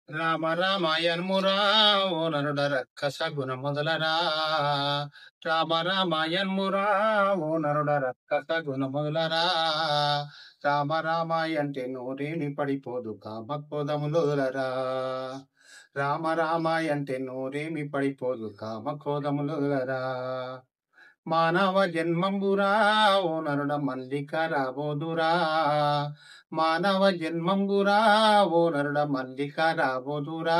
రామ రామాయణమురా ఓ నరుడ రక్కస గుణ మొదలరా. రామ రామాయణమురా ఓ నరుడ రక్కస గుణ మొదలరా. రామ రామాయంటే నూరేని పడిపోదు కామక్రోధములొదలరా. రామ రామాయంటే నూరేమి పడిపోదు కామక్రోధములొదలరా. మానవ జన్మంబురా ఓ నరుడ మల్లిక రాబోదురా. మానవ జన్మంబురా ఓ నరుడ మల్లిక రాబోదురా.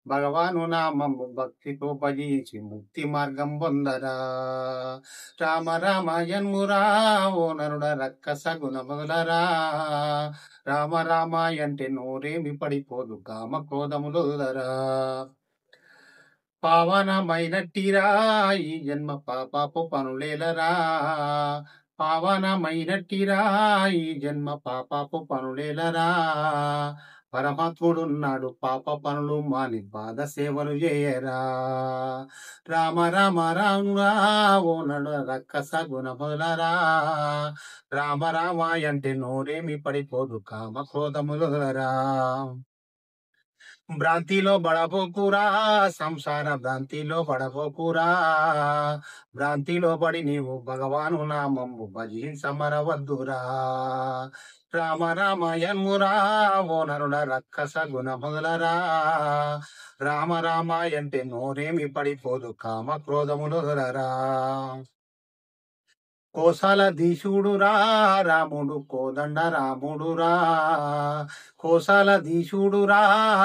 భగవాను నామము భక్తితో భజించి ముక్తి మార్గం పొందరా. రామ రామాయణమురా ఓ నరుడ రక్కస గుణములరా. రామ రామాయంటే నోరేమి పడిపోదు కామ క్రోధములొదలరా. పావనమైనట్టిరా ఈ జన్మ పాపపు పనులేలరా. పావనమైనట్టిరా ఈ జన్మ పాపపు పనులేలరా. పరమాత్ముడున్నాడు పాప పనులు మాని పాద సేవలు చేయరా. రామ రామ రామురా ఓ నడు రక్కస గుణములరా. రామ రామాయంటే నోరేమి పడిపోదు కామ క్రోధములరా. భ్రాంతిలో పడబోకురా సంసార భ్రాంతిలో పడబోకురా. భ్రాంతిలో పడి నీవు భగవాను నామము భజించమరవద్దురా. రామ రామాయణమురా ఓ నరుడ రక్కస గుణములరా. రామ రామాయంటే నోరేమి పడిపోదు కామ క్రోధములరా. కోసల దీశుడురా రాముడు కోదండ రాముడురా. కోసల దీశుడురా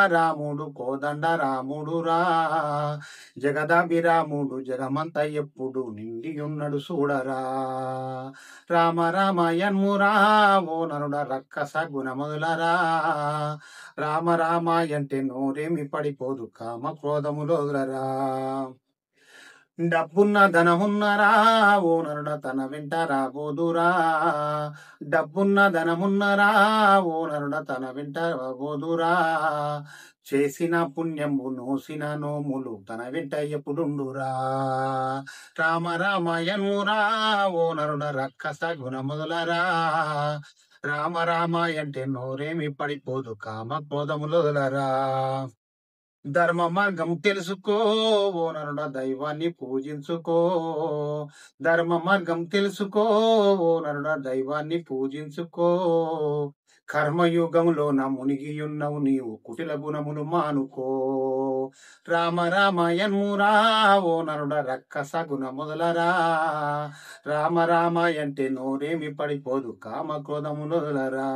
రాముడు కోదండ రాముడురా. జగదాభిరాముడు జగమంత ఎప్పుడు నిండి ఉన్నడు చూడరా. రామ రామాయణమురా ఓ నరుడ రక్కస గుణములరా. రామ రామాయంటే నోరేమి పడిపోదు కామ క్రోధములొదలరా. డబ్బున్న ధనమున్నరా ఓ నరుడ తన వెంట రాబోదురా. డబ్బున్న ధనమున్నరా ఓ నరుడ తన వెంట రాబోదురా. చేసిన పుణ్యము నోసిన నోములు తన వెంట ఎప్పుడుండురా. రామ రామాయణమురా ఓ నరుడ రక్కస గుణములరా. రామ రామాయంటే నోరేమి పడిపోదు కామ క్రోధములొదలరా. ధర్మ మార్గం తెలుసుకో ఓ నరుడ దైవాన్ని పూజించుకో. ధర్మ మార్గం తెలుసుకో ఓ నరుడ దైవాన్ని పూజించుకో. కర్మయుగంలో నా మునిగి ఉన్నవు నీవు కుటిల గుణములు మానుకో. రామ రామాయణమురా ఓ నరుడ రక్కస గుణములరా. రామ రామాయంటే నోరేమి పడిపోదు కామ క్రోధములరా.